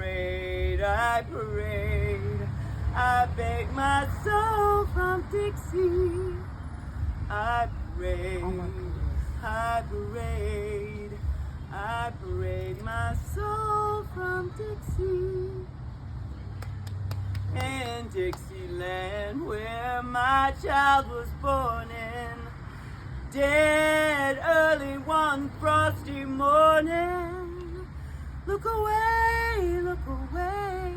parade, I parade. I beg my soul from Dixie. I parade, I parade. I parade my soul from Dixie. In Dixieland, where my child was born in, dead early one frosty morning. Look away, look away,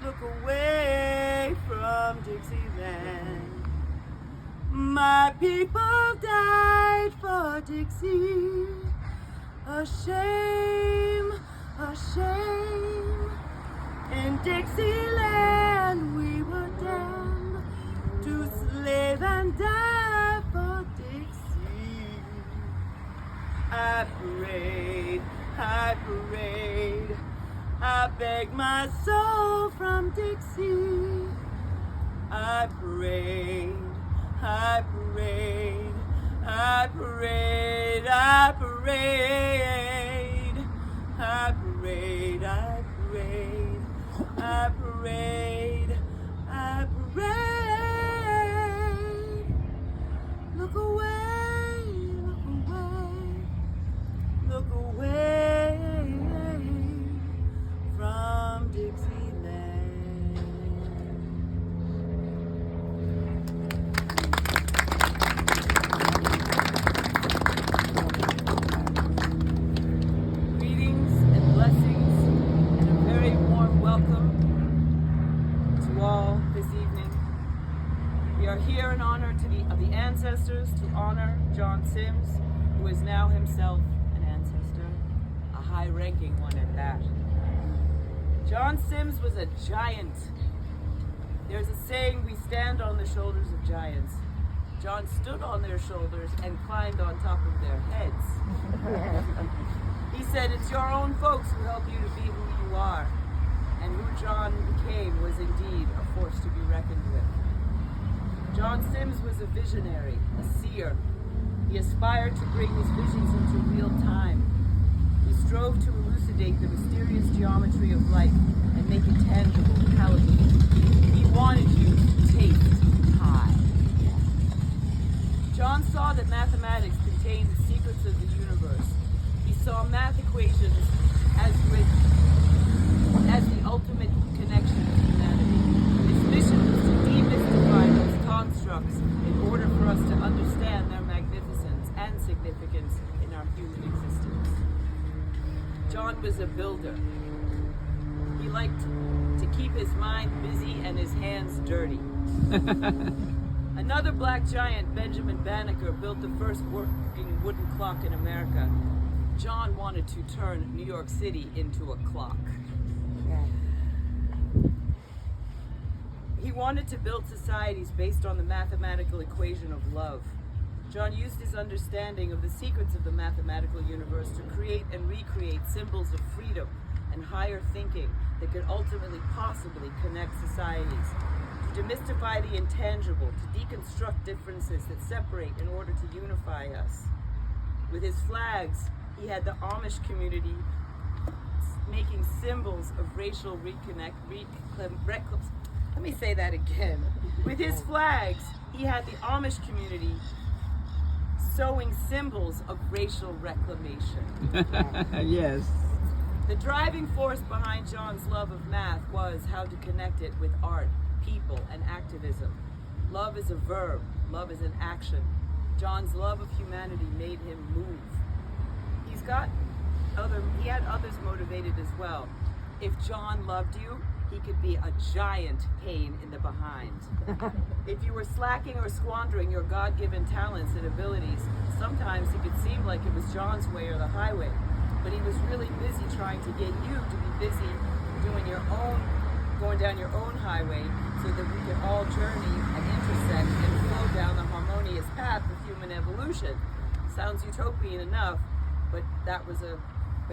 look away from Dixieland. My people died for Dixie. A shame, a shame. In Dixieland we were damned to slave and die for Dixie. I parade, I parade. I beg my soul from Dixie. I parade, I parade. I parade, I parade. I parade, I parade. I parade, I parade. Look away, look away, look away from Dixieland. Greetings and blessings and a very warm welcome to all this evening. We are here in honor of the ancestors to honor John Sims, who is now himself an ancestor, a high-ranking one at that. John Sims was a giant. There's a saying, we stand on the shoulders of giants. John stood on their shoulders and climbed on top of their heads. He said, it's your own folks who help you to be who you are. And who John became was indeed a force to be reckoned with. John Sims was a visionary, a seer. He aspired to bring his visions into real time. He strove to elucidate the mysterious geometry of life and make it tangible, palatable. He wanted you to taste high. John saw that mathematics contained the secrets of the universe. He saw math equations as the ultimate connection of humanity. His mission was to demystify those constructs in order for us to understand their magnificence and significance in our human existence. John was a builder. He liked to keep his mind busy and his hands dirty. Another black giant, Benjamin Banneker, built the first working wooden clock in America. John wanted to turn New York City into a clock. He wanted to build societies based on the mathematical equation of love. John used his understanding of the secrets of the mathematical universe to create and recreate symbols of freedom and higher thinking that could ultimately possibly connect societies, to demystify the intangible, to deconstruct differences that separate in order to unify us. With his flags, he had the Amish community making symbols of racial Let me say that again. With his flags, he had the Amish community sewing symbols of racial reclamation. Yes. The driving force behind John's love of math was how to connect it with art, people, and activism. Love is a verb. Love is an action. John's love of humanity made him move. He had others motivated as well. If John loved you, he could be a giant pain in the behind. If you were slacking or squandering your God-given talents and abilities, sometimes it could seem like it was John's way or the highway, but he was really busy trying to get you to be busy going down your own highway so that we could all journey and intersect and flow down the harmonious path of human evolution. Sounds utopian enough, but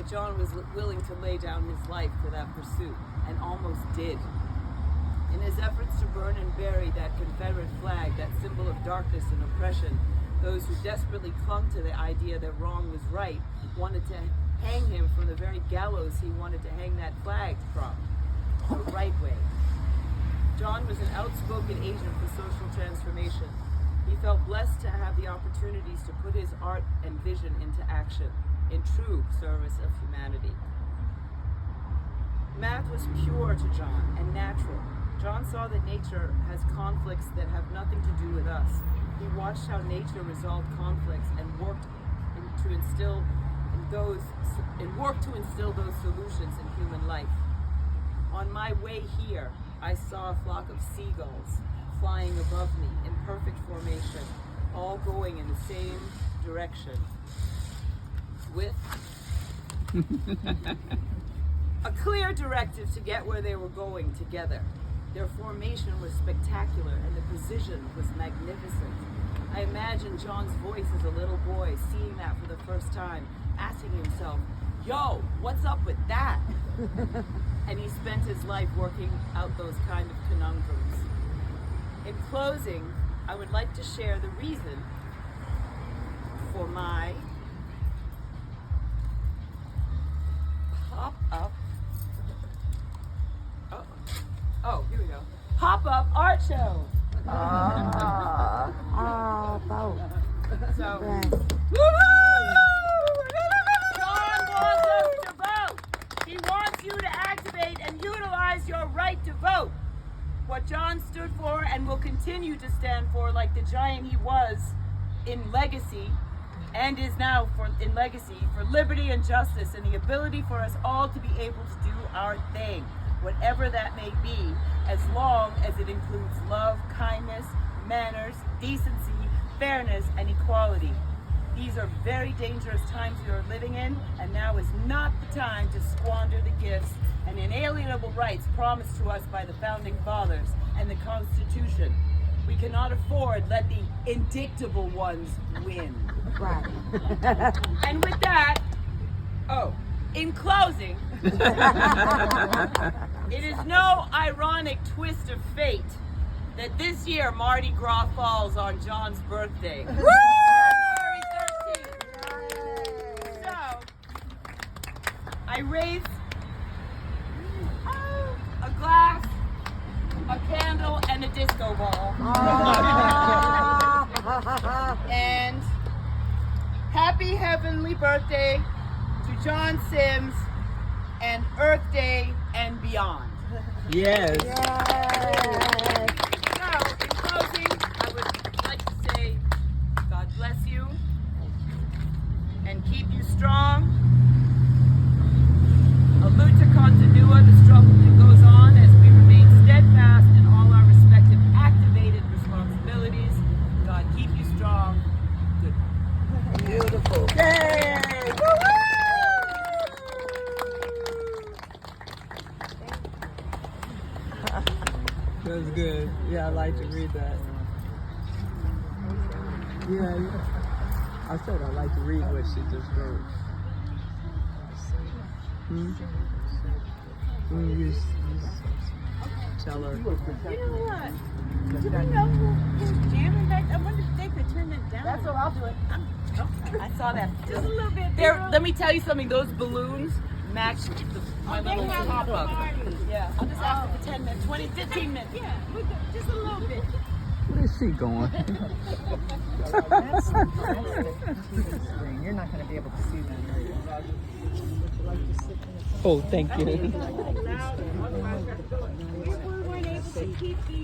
John was willing to lay down his life for that pursuit, and almost did. In his efforts to burn and bury that Confederate flag, that symbol of darkness and oppression, those who desperately clung to the idea that wrong was right wanted to hang him from the very gallows he wanted to hang that flag from, the right way. John was an outspoken agent for social transformation. He felt blessed to have the opportunities to put his art and vision into action in true service of humanity. Math was pure to John and natural. John saw that nature has conflicts that have nothing to do with us. He watched how nature resolved conflicts and worked to instill those solutions in human life. On my way here, I saw a flock of seagulls flying above me in perfect formation, all going in the same direction, with a clear directive to get where they were going together. Their formation was spectacular and the precision was magnificent. I imagine John's voice as a little boy seeing that for the first time, asking himself, yo, what's up with that? And he spent his life working out those kind of conundrums. In closing, I would like to share the reason for my pop-up, here we go, pop-up art show. So, John wants us to vote. He wants you to activate and utilize your right to vote. What John stood for and will continue to stand for, like the giant he was in legacy and is now in legacy, for liberty and justice and the ability for us all to be able to do our thing, whatever that may be, as long as it includes love, kindness, manners, decency, fairness, and equality. These are very dangerous times we are living in, and now is not the time to squander the gifts and inalienable rights promised to us by the Founding Fathers and the Constitution. We cannot afford let the indictable ones win. Right. And with that, in closing, it is no ironic twist of fate that this year Mardi Gras falls on John's birthday. February 13th. So, I raise a glass, a candle, and a disco ball. And happy heavenly birthday to John Sims and Earth Day and beyond. Yes. So, in closing, I would like to say, God bless you and keep you strong. Aluta continua, the struggle that goes on as we remain steadfast in all our respective activated responsibilities. God keep you strong. Good. Beautiful. Yay! That's good. Yeah, I like to read that. Yeah, I said I like to read what she just wrote. You tell her. You know what? Do we know who's jamming back? I wonder if they could turn it down. That's what I'll do it. I saw that. Just a little bit. There. Let me tell you something. Those balloons match my little pop-up. Yeah. I'll just ask for 10 minutes, 20, 15 minutes. Yeah. Just a little bit. Where is she going? That's the screen. You're not going to be able to see that. Oh, thank you. We weren't able to keep the